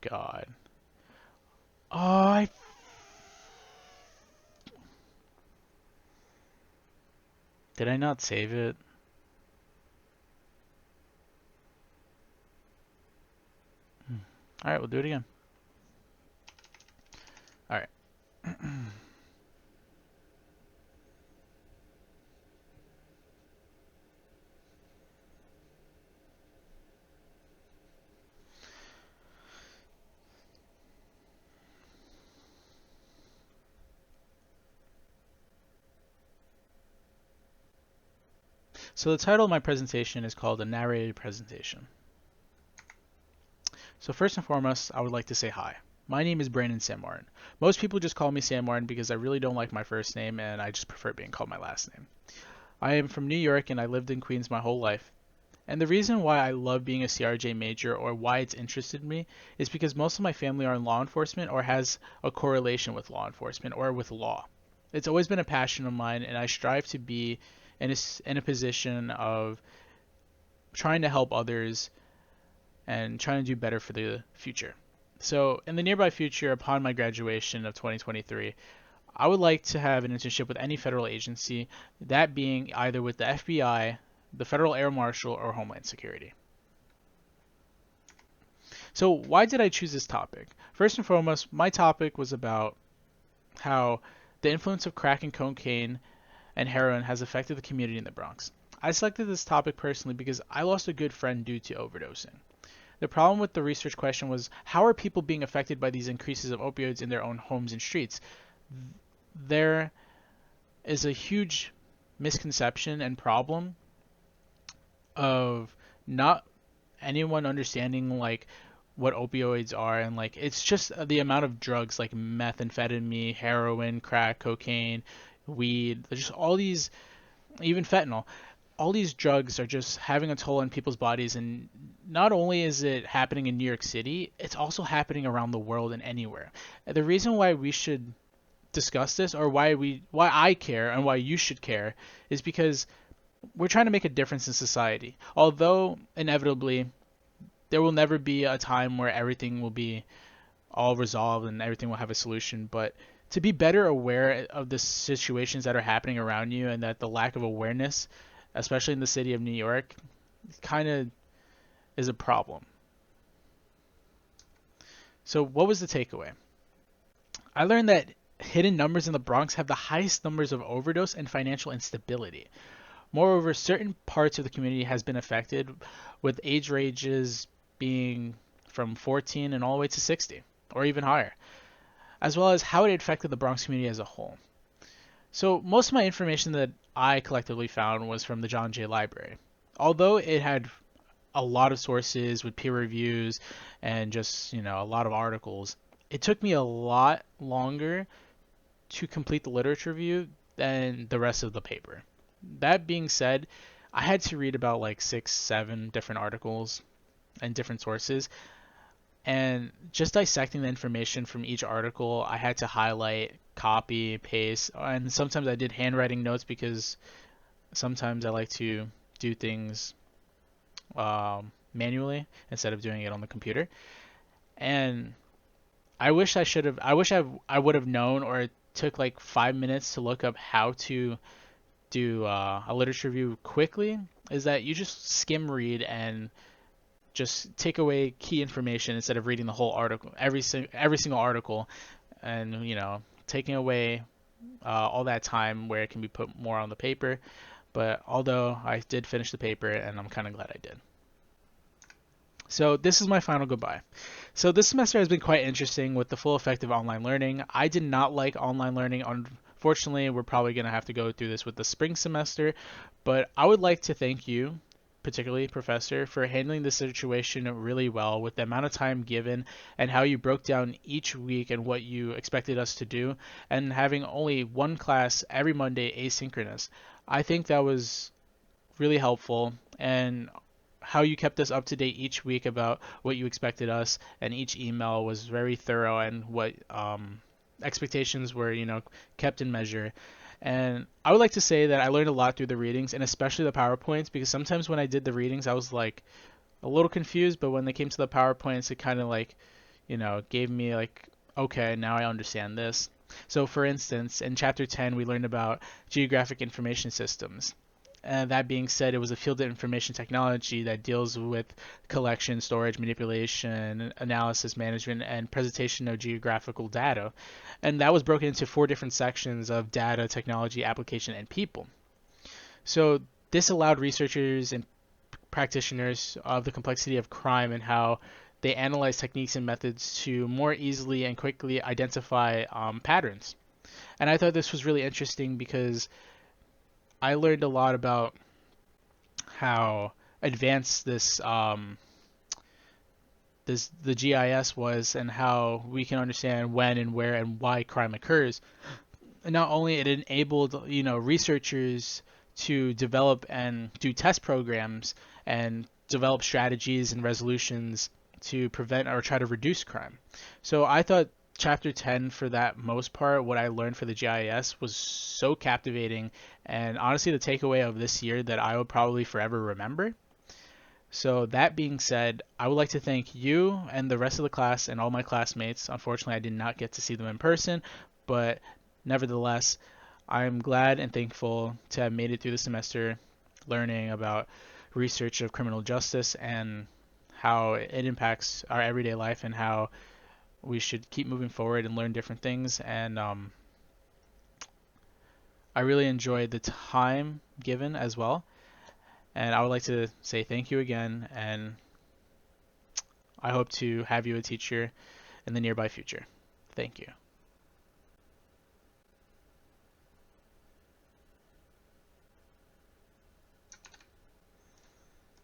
God. Oh, I... Did I not save it? Alright, we'll do it again. Alright. So the title of my presentation is called a narrated presentation. So first and foremost, I would like to say hi. My name is Brandon San Martin. Most people just call me San Martin because I really don't like my first name and I just prefer being called my last name. I am from New York and I lived in Queens my whole life. And the reason why I love being a CRJ major or why it's interested me is because most of my family are in law enforcement or has a correlation with law enforcement or with law. It's always been a passion of mine and I strive to be in a position of trying to help others and trying to do better for the future. So in the nearby future, upon my graduation of 2023, I would like to have an internship with any federal agency, that being either with the FBI, the Federal Air Marshal, or Homeland Security. So why did I choose this topic? First and foremost, my topic was about how the influence of crack and cocaine and heroin has affected the community in the Bronx. I selected this topic personally because I lost a good friend due to overdosing. The problem with the research question was, how are people being affected by these increases of opioids in their own homes and streets? There is a huge misconception and problem of not anyone understanding like what opioids are, and like it's just the amount of drugs like methamphetamine, heroin, crack, cocaine, weed, just all these, even fentanyl, all these drugs are just having a toll on people's bodies. And not only is it happening in New York City, it's also happening around the world and anywhere. The reason why we should discuss this, or why I care and why you should care, is because we're trying to make a difference in society. Although inevitably there will never be a time where everything will be all resolved and everything will have a solution, but to be better aware of the situations that are happening around you, and that the lack of awareness, especially in the city of New York, kind of is a problem. So what was the takeaway? I learned that hidden numbers in the Bronx have the highest numbers of overdose and financial instability. Moreover, certain parts of the community has been affected, with age ranges being from 14 and all the way to 60, or even higher, as well as how it affected the Bronx community as a whole. So most of my information that I collectively found was from the John Jay Library. Although it had a lot of sources with peer reviews and just, a lot of articles, it took me a lot longer to complete the literature review than the rest of the paper. That being said, I had to read about like 6, 7 different articles and different sources, and just dissecting the information from each article, I had to highlight, copy, paste, and sometimes I did handwriting notes because sometimes I like to do things manually instead of doing it on the computer. And I wish I would have known, or it took like 5 minutes to look up how to do a literature review quickly, is that you just skim read and just take away key information instead of reading the whole article, every single article, and taking away all that time where it can be put more on the paper. But although I did finish the paper, and I'm kind of glad I did. So this is my final goodbye. So this semester has been quite interesting with the full effect of online learning. I did not like online learning. Unfortunately, we're probably going to have to go through this with the spring semester, but I would like to thank you, particularly Professor, for handling this situation really well with the amount of time given and how you broke down each week and what you expected us to do, and having only one class every Monday asynchronous. I think that was really helpful, and how you kept us up to date each week about what you expected us, and each email was very thorough, and what expectations were, kept in measure. And I would like to say that I learned a lot through the readings, and especially the PowerPoints, because sometimes when I did the readings, I was like a little confused, but when they came to the PowerPoints, it kind of like, gave me like, okay, now I understand this. So, for instance, in Chapter 10, we learned about geographic information systems. That being said, it was a field of information technology that deals with collection, storage, manipulation, analysis, management, and presentation of geographical data. And that was broken into 4 different sections of data, technology, application, and people. So this allowed researchers and practitioners of the complexity of crime and how they analyze techniques and methods to more easily and quickly identify patterns. And I thought this was really interesting because I learned a lot about how advanced the GIS was and how we can understand when and where and why crime occurs. And not only it enabled researchers to develop and do test programs and develop strategies and resolutions to prevent or try to reduce crime. So I thought chapter 10 for that most part, what I learned for the GIS was so captivating and honestly the takeaway of this year that I will probably forever remember. So that being said, I would like to thank you and the rest of the class and all my classmates. Unfortunately, I did not get to see them in person, but nevertheless, I'm glad and thankful to have made it through the semester learning about research of criminal justice and how it impacts our everyday life and how we should keep moving forward and learn different things. And I really enjoyed the time given as well. And I would like to say thank you again, and I hope to have you a teacher in the nearby future. Thank you.